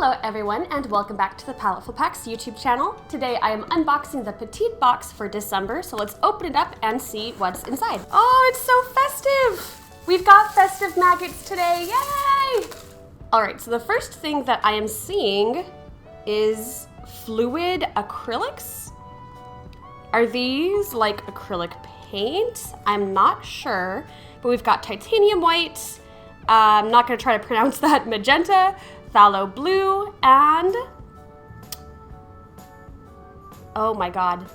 Hello everyone and welcome back to the Paletteful Packs YouTube channel. Today I am unboxing the Petite box for December, so let's open it up and see what's inside. Oh, it's so festive! We've got festive maggots today, yay! Alright, so the first thing that I am seeing is fluid acrylics. Are these like acrylic paint? I'm not sure, but we've got titanium white, I'm not going to try to pronounce that, magenta, phthalo blue, and oh my god,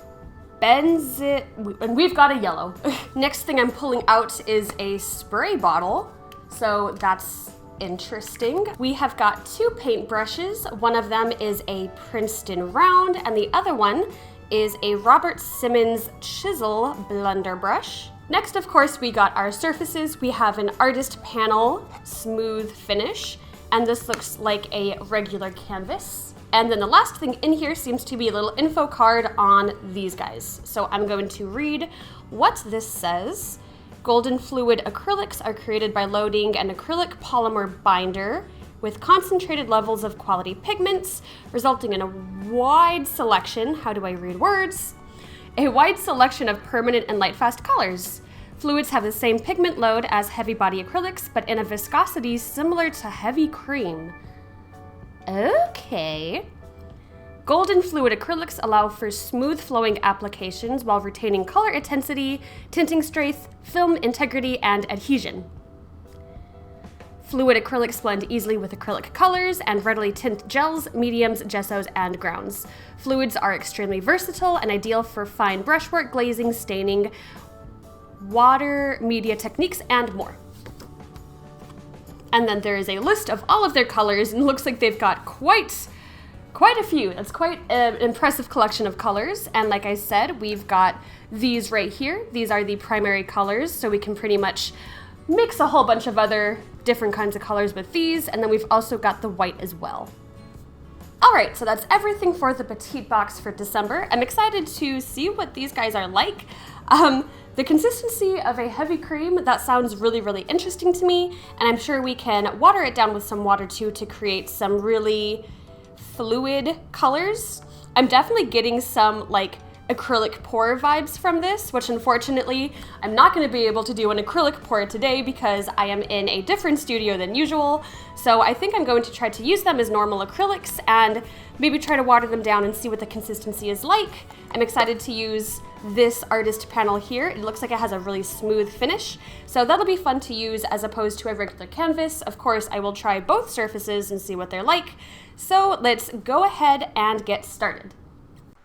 benzit, and we've got a yellow. Next thing I'm pulling out is a spray bottle, so that's interesting. We have got two paint brushes. One of them is a Princeton round, and the other one is a Robert Simmons chisel blender brush. Next, of course, we got our surfaces. We have an artist panel smooth finish, and this looks like a regular canvas. And then the last thing in here seems to be a little info card on these guys. So I'm going to read what this says. Golden fluid acrylics are created by loading an acrylic polymer binder with concentrated levels of quality pigments, resulting in a wide selection, how do I read words? A wide selection of permanent and light-fast colors. Fluids have the same pigment load as heavy body acrylics, but in a viscosity similar to heavy cream. Okay. Golden fluid acrylics allow for smooth flowing applications while retaining color intensity, tinting strength, film integrity, and adhesion. Fluid acrylics blend easily with acrylic colors and readily tint gels, mediums, gessos, and grounds. Fluids are extremely versatile and ideal for fine brushwork, glazing, staining, water, media techniques, and more. And then there is a list of all of their colors, and it looks like they've got quite a few. That's quite an impressive collection of colors. And like I said, we've got these right here. These are the primary colors, so we can pretty much mix a whole bunch of other different kinds of colors with these, and then we've also got the white as well. Alright, so that's everything for the Petite box for December. I'm excited to see what these guys are like. The consistency of a heavy cream, that sounds really, really interesting to me, and I'm sure we can water it down with some water too to create some really fluid colors. I'm definitely getting some like acrylic pour vibes from this, which unfortunately I'm not going to be able to do an acrylic pour today because I am in a different studio than usual. So I think I'm going to try to use them as normal acrylics and maybe try to water them down and see what the consistency is like. I'm excited to use this artist panel here. It looks like it has a really smooth finish, so that'll be fun to use as opposed to a regular canvas. Of course, I will try both surfaces and see what they're like. So let's go ahead and get started.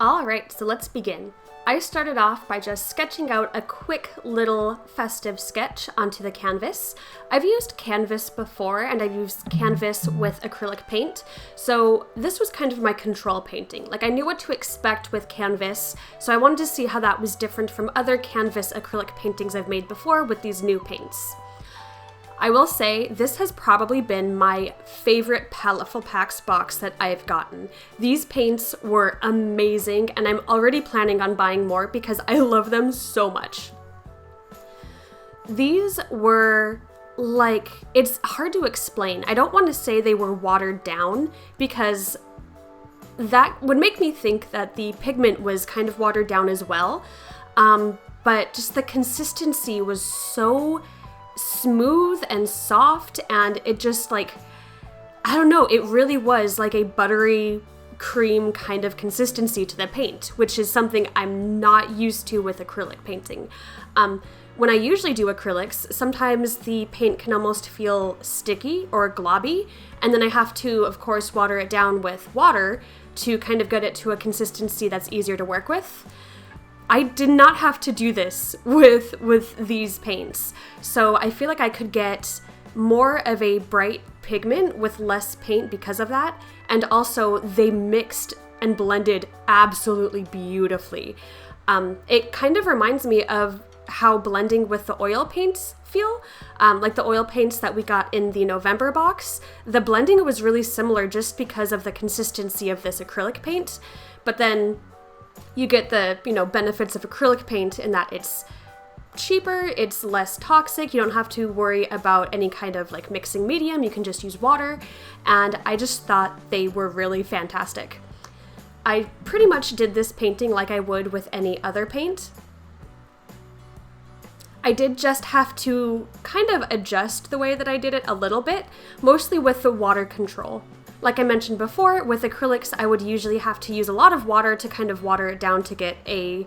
Alright, so let's begin. I started off by just sketching out a quick little festive sketch onto the canvas. I've used canvas before, and I've used canvas with acrylic paint, so this was kind of my control painting. Like, I knew what to expect with canvas, so I wanted to see how that was different from other canvas acrylic paintings I've made before with these new paints. I will say this has probably been my favorite Paletteful Packs box that I've gotten. These paints were amazing, and I'm already planning on buying more because I love them so much. These were like, it's hard to explain. I don't want to say they were watered down because that would make me think that the pigment was kind of watered down as well. But just the consistency was so smooth and soft, and it just like, I don't know, it really was like a buttery cream kind of consistency to the paint, which is something I'm not used to with acrylic painting. When I usually do acrylics, sometimes the paint can almost feel sticky or globby, and then I have to, of course, water it down with water to kind of get it to a consistency that's easier to work with. I did not have to do this with these paints, so I feel like I could get more of a bright pigment with less paint because of that, and also they mixed and blended absolutely beautifully. It kind of reminds me of how blending with the oil paints feel, like the oil paints that we got in the November box. The blending was really similar just because of the consistency of this acrylic paint, but then you get the, benefits of acrylic paint in that it's cheaper, it's less toxic, you don't have to worry about any kind of like mixing medium, you can just use water, and I just thought they were really fantastic. I pretty much did this painting like I would with any other paint. I did just have to kind of adjust the way that I did it a little bit, mostly with the water control. Like I mentioned before, with acrylics, I would usually have to use a lot of water to kind of water it down to get a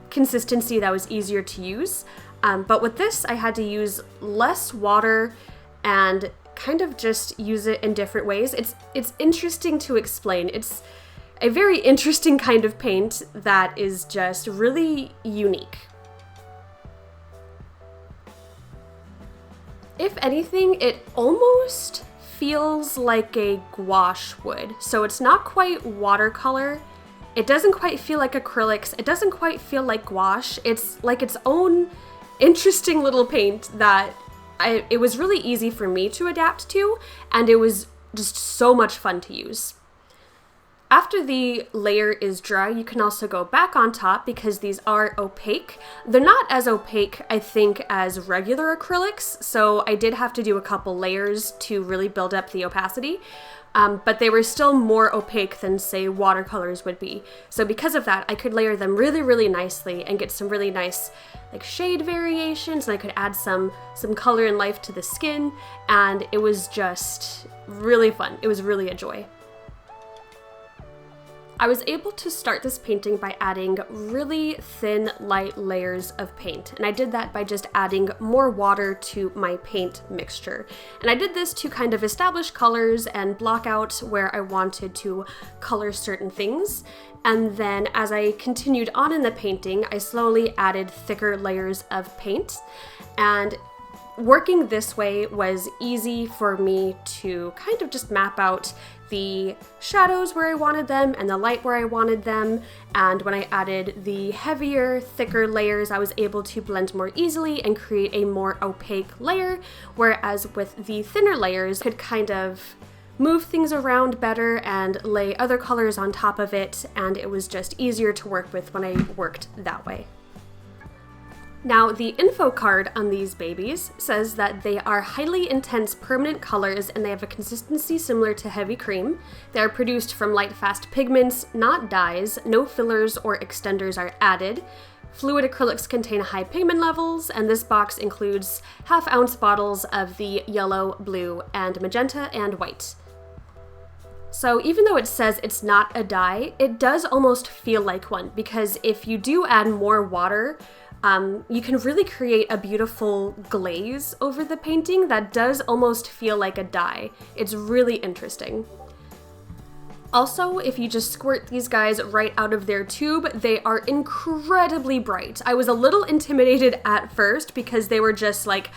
consistency that was easier to use. But with this, I had to use less water and kind of just use it in different ways. It's interesting to explain. It's a very interesting kind of paint that is just really unique. If anything, it almost feels like a gouache would. So it's not quite watercolor. It doesn't quite feel like acrylics. It doesn't quite feel like gouache. It's like its own interesting little paint that it was really easy for me to adapt to, and it was just so much fun to use. After the layer is dry, you can also go back on top because these are opaque. They're not as opaque, I think, as regular acrylics, so I did have to do a couple layers to really build up the opacity, but they were still more opaque than, say, watercolors would be. So because of that, I could layer them really, really nicely and get some really nice like shade variations, and I could add some color and life to the skin, and it was just really fun. It was really a joy. I was able to start this painting by adding really thin, light layers of paint, and I did that by just adding more water to my paint mixture. And I did this to kind of establish colors and block out where I wanted to color certain things. And then as I continued on in the painting, I slowly added thicker layers of paint, and working this way was easy for me to kind of just map out the shadows where I wanted them and the light where I wanted them. And when I added the heavier, thicker layers, I was able to blend more easily and create a more opaque layer, whereas with the thinner layers, I could kind of move things around better and lay other colors on top of it, and it was just easier to work with when I worked that way. Now, the info card on these babies says that they are highly intense permanent colors and they have a consistency similar to heavy cream. They are produced from light fast pigments, not dyes, no fillers or extenders are added. Fluid acrylics contain high pigment levels, and this box includes half-ounce bottles of the yellow, blue, and magenta and white. So even though it says it's not a dye, it does almost feel like one, because if you do add more water, you can really create a beautiful glaze over the painting that does almost feel like a dye. It's really interesting. Also, if you just squirt these guys right out of their tube, they are incredibly bright. I was a little intimidated at first because they were just like,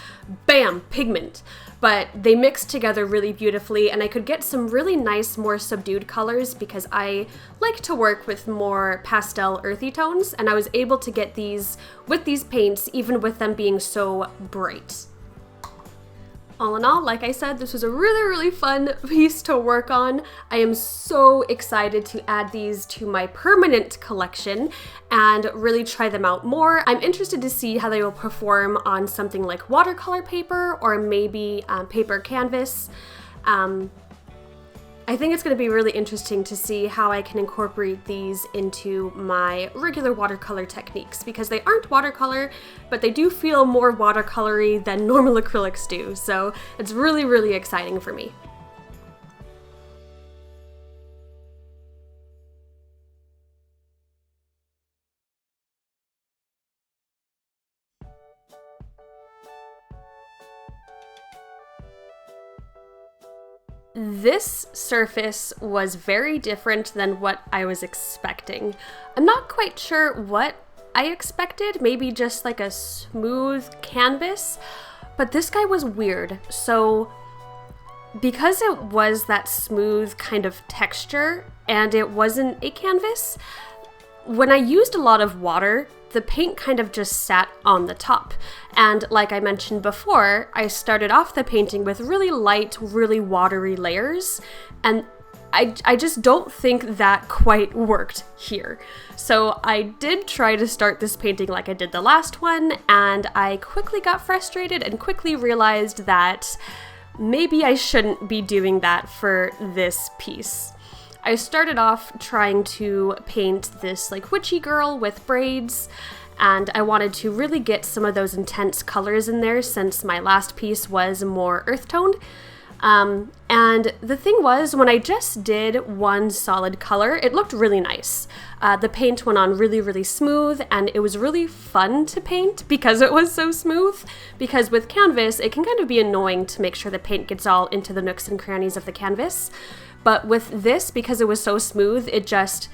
bam, pigment. But they mixed together really beautifully, and I could get some really nice, more subdued colors because I like to work with more pastel, earthy tones, and I was able to get these with these paints, even with them being so bright. All in all, like I said, this was a really, really fun piece to work on. I am so excited to add these to my permanent collection and really try them out more. I'm interested to see how they will perform on something like watercolor paper or maybe paper canvas. I think it's going to be really interesting to see how I can incorporate these into my regular watercolor techniques, because they aren't watercolor, but they do feel more watercolory than normal acrylics do, so it's really, really exciting for me. This surface was very different than what I was expecting. I'm not quite sure what I expected, maybe just like a smooth canvas, but this guy was weird. So because it was that smooth kind of texture and it wasn't a canvas, when I used a lot of water, the paint kind of just sat on the top. And like I mentioned before, I started off the painting with really light, really watery layers, and I just don't think that quite worked here. So I did try to start this painting like I did the last one, and I quickly got frustrated and quickly realized that maybe I shouldn't be doing that for this piece. I started off trying to paint this like witchy girl with braids, and I wanted to really get some of those intense colors in there since my last piece was more earth toned. And the thing was, when I just did one solid color, it looked really nice. The paint went on really, really smooth, and it was really fun to paint because it was so smooth. Because with canvas, it can kind of be annoying to make sure the paint gets all into the nooks and crannies of the canvas. But with this, because it was so smooth, it just,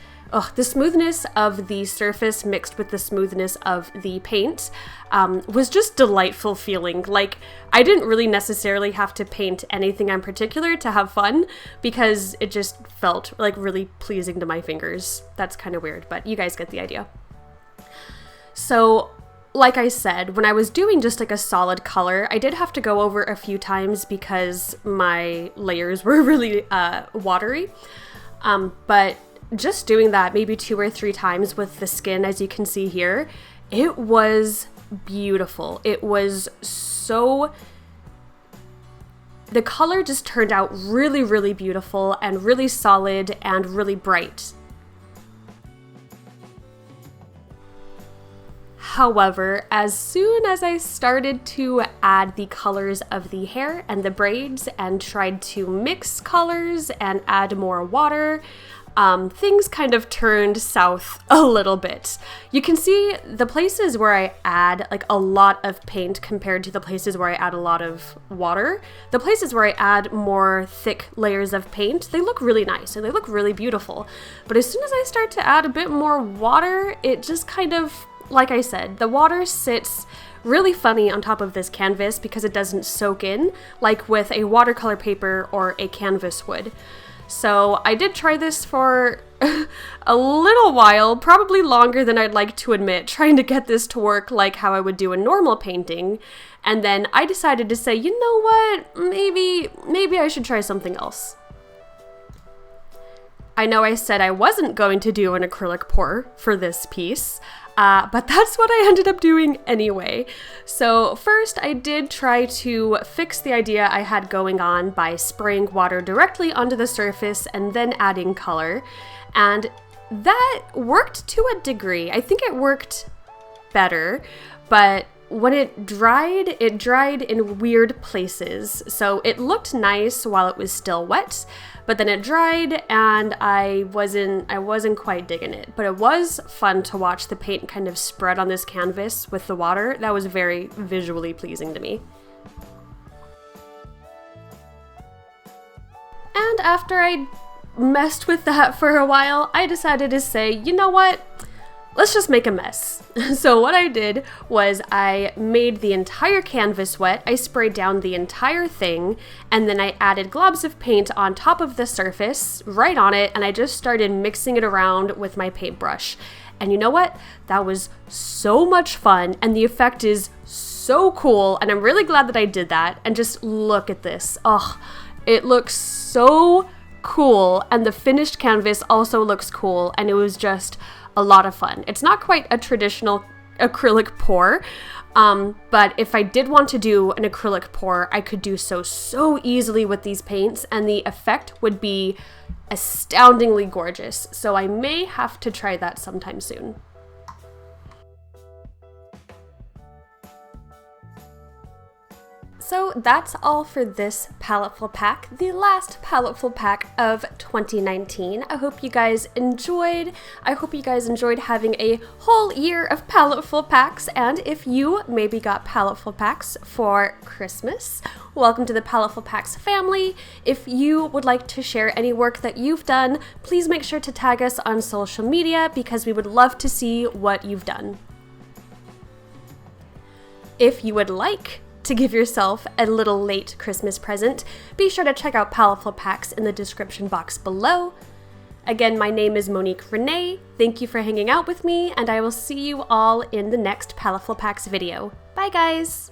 the smoothness of the surface mixed with the smoothness of the paint was just delightful feeling. Like, I didn't really necessarily have to paint anything in particular to have fun because it just felt like really pleasing to my fingers. That's kind of weird, but you guys get the idea. So, like I said, when I was doing just like a solid color, I did have to go over a few times because my layers were really watery. But just doing that maybe 2 or 3 times with the skin, as you can see here, it was beautiful. It was so... The color just turned out really, really beautiful and really solid and really bright. However, as soon as I started to add the colors of the hair and the braids and tried to mix colors and add more water, things kind of turned south a little bit. You can see the places where I add like a lot of paint compared to the places where I add a lot of water. The places where I add more thick layers of paint, they look really nice and they look really beautiful. But as soon as I start to add a bit more water, it just kind of, like I said, the water sits really funny on top of this canvas because it doesn't soak in like with a watercolor paper or a canvas would. So I did try this for a little while, probably longer than I'd like to admit, trying to get this to work like how I would do a normal painting. And then I decided to say, you know what, maybe I should try something else. I know I said I wasn't going to do an acrylic pour for this piece, but that's what I ended up doing anyway. So first I did try to fix the idea I had going on by spraying water directly onto the surface and then adding color. And that worked to a degree. I think it worked better, but when it dried in weird places. So it looked nice while it was still wet, but then it dried and I wasn't quite digging it. But it was fun to watch the paint kind of spread on this canvas with the water. That was very visually pleasing to me. And after I messed with that for a while, I decided to say, you know what? Let's just make a mess. So what I did was I made the entire canvas wet, I sprayed down the entire thing, and then I added globs of paint on top of the surface, right on it, and I just started mixing it around with my paintbrush. And you know what? That was so much fun, and the effect is so cool, and I'm really glad that I did that. And just look at this. Oh, it looks so cool, and the finished canvas also looks cool, and it was just a lot of fun. It's not quite a traditional acrylic pour, but if I did want to do an acrylic pour, I could do so easily with these paints, and the effect would be astoundingly gorgeous. So I may have to try that sometime soon. So that's all for this Paletteful pack, the last Paletteful pack of 2019. I hope you guys enjoyed. I hope you guys enjoyed having a whole year of Paletteful packs, and if you maybe got Paletteful packs for Christmas, welcome to the Paletteful packs family. If you would like to share any work that you've done, please make sure to tag us on social media because we would love to see what you've done. If you would like to give yourself a little late Christmas present, be sure to check out Paletteful packs in the description box below. Again, my name is Monique Renee. Thank you for hanging out with me, and I will see you all in the next Paletteful packs video. Bye guys!